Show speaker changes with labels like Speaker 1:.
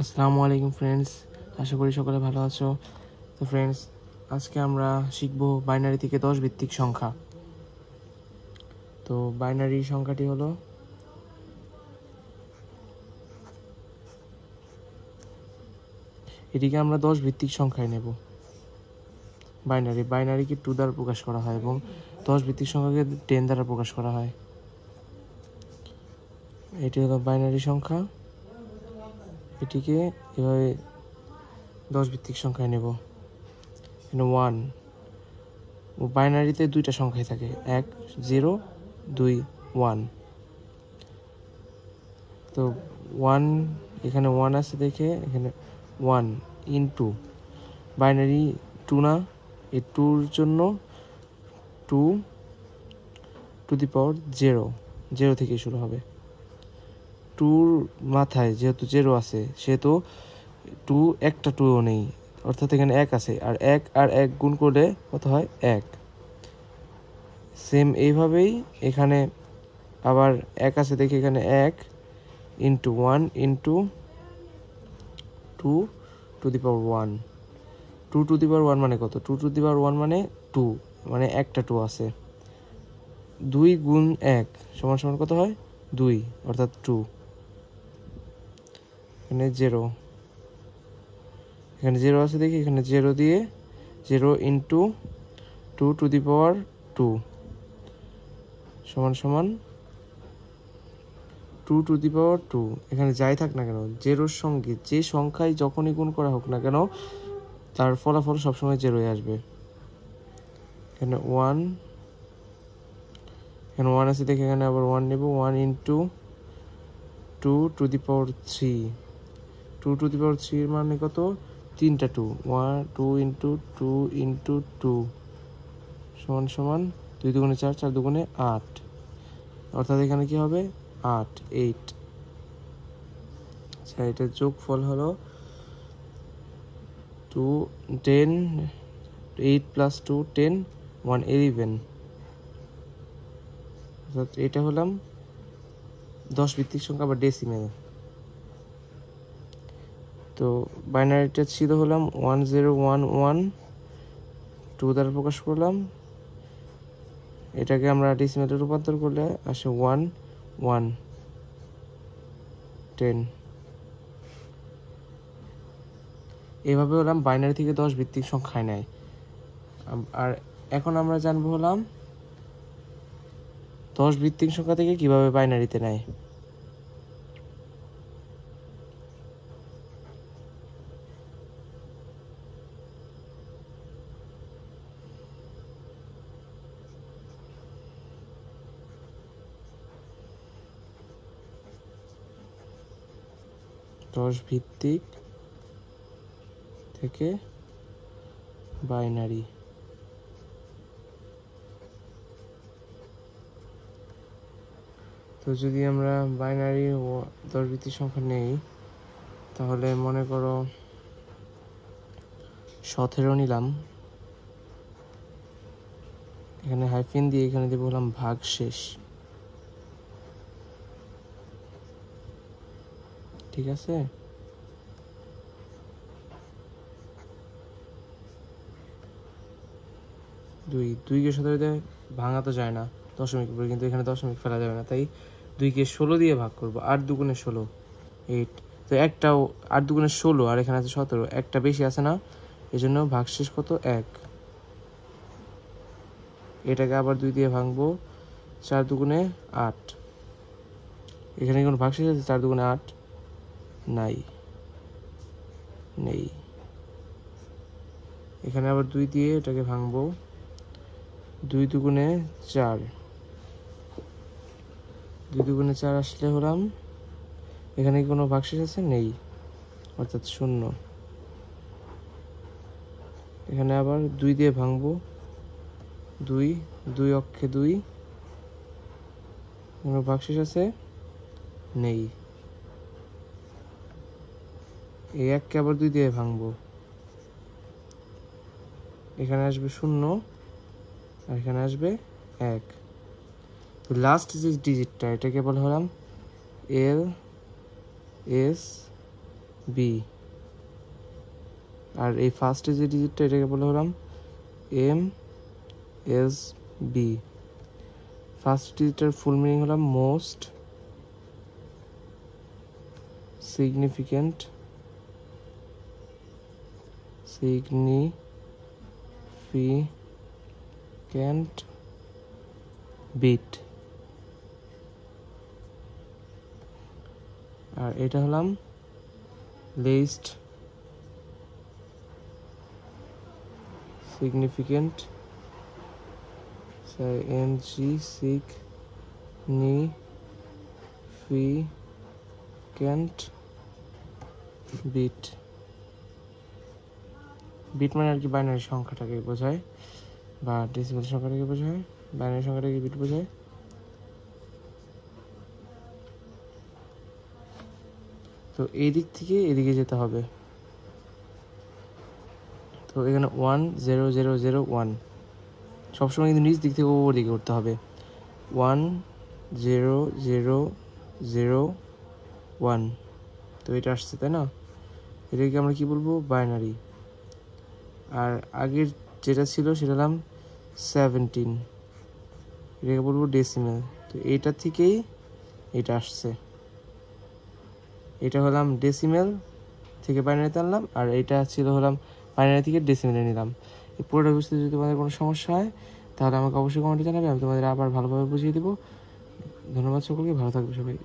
Speaker 1: আসসালামু আলাইকুম ফ্রেন্ডস, আশা করি সকলে ভালো আছো। তো ফ্রেন্ডস, আজকে আমরা শিখব বাইনারি থেকে 10 ভিত্তিক সংখ্যা। তো বাইনারি সংখ্যাটি হলো এটিকে আমরা 10 ভিত্তিক সংখ্যায় নেব। বাইনারিকে 2 দ্বারা প্রকাশ করা হয় এবং 10 ভিত্তিক সংখ্যাকে 10 দ্বারা প্রকাশ করা হয়। এটি হলো বাইনারি সংখ্যা, এটিকে এভাবে 10 ভিত্তিক সংখ্যায় নেব। 1 বাইনারিতে 2টা সংখ্যাই থাকে, 1 0 2 1। তো 1 এখানে 1 আছে দেখে এখানে 1 ইনটু বাইনারি 2 না, এই 2-র জন্য 2 টু দি পাওয়ার 0 থেকে শুরু হবে। 2-র মাথায় যেহেতু 0 আছে সেহেতু 2 একটা 2ও নেই, অর্থাৎ এখানে 1 আছে, আর 1 আর 1 গুণ করলে কত হয় 1। সেম এইভাবেই এখানে আবার 1 আছে দেখে এখানে 1 into 1 into 2 to the power 1। 2 to the power 1 মানে কত? 2 টু দি পাওয়ার 1 মানে 2, মানে একটা 2 আছে। 2 গুণ 1 সমান সমান কত হয়? 2, অর্থাৎ 2। এখানে 0, এখানে 0 আছে দেখি এখানে 0 দিয়ে 0 ইন্টু 2 টু দি পাওয়ার 2 সমান সমান 2 টু দি পাওয়ার 2। এখানে যাই থাক না কেন, 0-র সঙ্গে যে সংখ্যায় যখনই গুণ করা হোক না কেন তার ফলাফল সবসময় 0-ই আসবে। এখানে 1, এখানে 1 আছে দেখে এখানে আবার 1 নেব। 1 into 2 to the power 3। 2 to the power 3 এর মানে কত? 3টা 2। 2 ইন্টু 2 ইন্টু 2 সমান সমান 2 দুগুণে 4, 4 দুগুণে 8, অর্থাৎ এখানে কি হবে? 8 8। আচ্ছা, এটার যোগফল হলো 2 10 8 প্লাস 2 10 1 11। অর্থাৎ এটা হলাম 10 ভিত্তিক সংখ্যা বা ডেসিমেল। তো বাইনারিটা ছিল হলাম 1011 2 দ্বারা প্রকাশ করলাম, এটাকে আমরা ডেসিমেলে রূপান্তর করলে আসে 1 1 10। এভাবে হলাম বাইনারি থেকে 10 ভিত্তিক সংখ্যায় নেয়। আর এখন আমরা জানবো হলাম 10 ভিত্তিক সংখ্যা থেকে কিভাবে বাইনারিতে নেয়। দশ ভিত্তিক থেকে বাইনারি। তো যদি আমরা বাইনারি ও 10 ভিত্তিক সংখ্যা নেই, তাহলে মনে করো 17 নিলাম, এখানে হাইফেন দিয়ে এখানে দেবো হলাম ভাগশেষ। ঠিক আছে? দুইকে 17 দিয়ে ভাঙা তো যায় না দশমিক উপরে, কিন্তু এখানে দশমিক ফেলা যাবে না, তাই 2কে 16 দিয়ে ভাগ করবো। 8 দুগুণে 16 8। তো একটাও 8 দুগুণে 16 আর এখানে আছে 17, একটা বেশি আছে না, এই জন্য ভাগশেষ কত? 1। এটাকে আবার 2 দিয়ে ভাঙবো। 4 দুগুণে 8, এখানে কোনো ভাগশেষ আছে? 4 দুগুণে 8 নেই। এখানে আবার 2 দিয়ে এটাকে ভাঙবো। 2 দুগুণে 4, 2 দুগুণে 4 আসলে হলাম, এখানে কোনো ভাগশেষ আছে? নেই, অর্থাৎ 0। এখানে আবার 2 দিয়ে ভাঙবো। 2 অক্ষে 2, কোনো ভাগশেষ আছে? নেই। এই 1কে আবার 2 দিয়ে ভাঙবো, এখানে আসবে 0 আর এখানে আসবে 1। তো লাস্ট যে ডিজিটটা, এটাকে বলা হলাম LSB। বি। আর এই ফার্স্টে যে ডিজিটটা এটাকে বলে হলাম এম এস বি। ফার্স্ট ডিজিটের ফুল মিনিং হলাম মোস্ট significant bit। আর এটা হলাম least significant bit। বিট মানে আর কি বাইনারি সংখ্যাটাকে বোঝায় বা ডেসিমাল সংখ্যাটাকে বোঝায়, বাইনারি সংখ্যাটাকে বিট বোঝায়। তো এই দিক থেকে এদিকে যেতে হবে। তো এখানে 1 0 0 0 1 সবসময় কিন্তু নিচ দিক থেকে ওপর দিকে উঠতে হবে। 1 0 0 0 1। তো এটা আসছে তাই না, এটাকে আমরা কি বলবো বাইনারি। আর আগের যেটা ছিল সেটা হলাম 17, এটাকে বলবো ডেসিমেল। তো এইটা থেকেই এটা আসছে, এটা হলাম ডেসিমেল থেকে বাইনারিতে আনলাম, আর এটা ছিল হলাম বাইনারি থেকে ডেসিমেলে নিলাম। এই পুরোটা বুঝতে যদি তোমাদের কোনো সমস্যা হয় তাহলে আমাকে অবশ্যই কমেন্টে জানাবে, আমি তোমাদের আবার ভালোভাবে বুঝিয়ে দেবো। ধন্যবাদ সকলকে, ভালো থাকবে সবাই।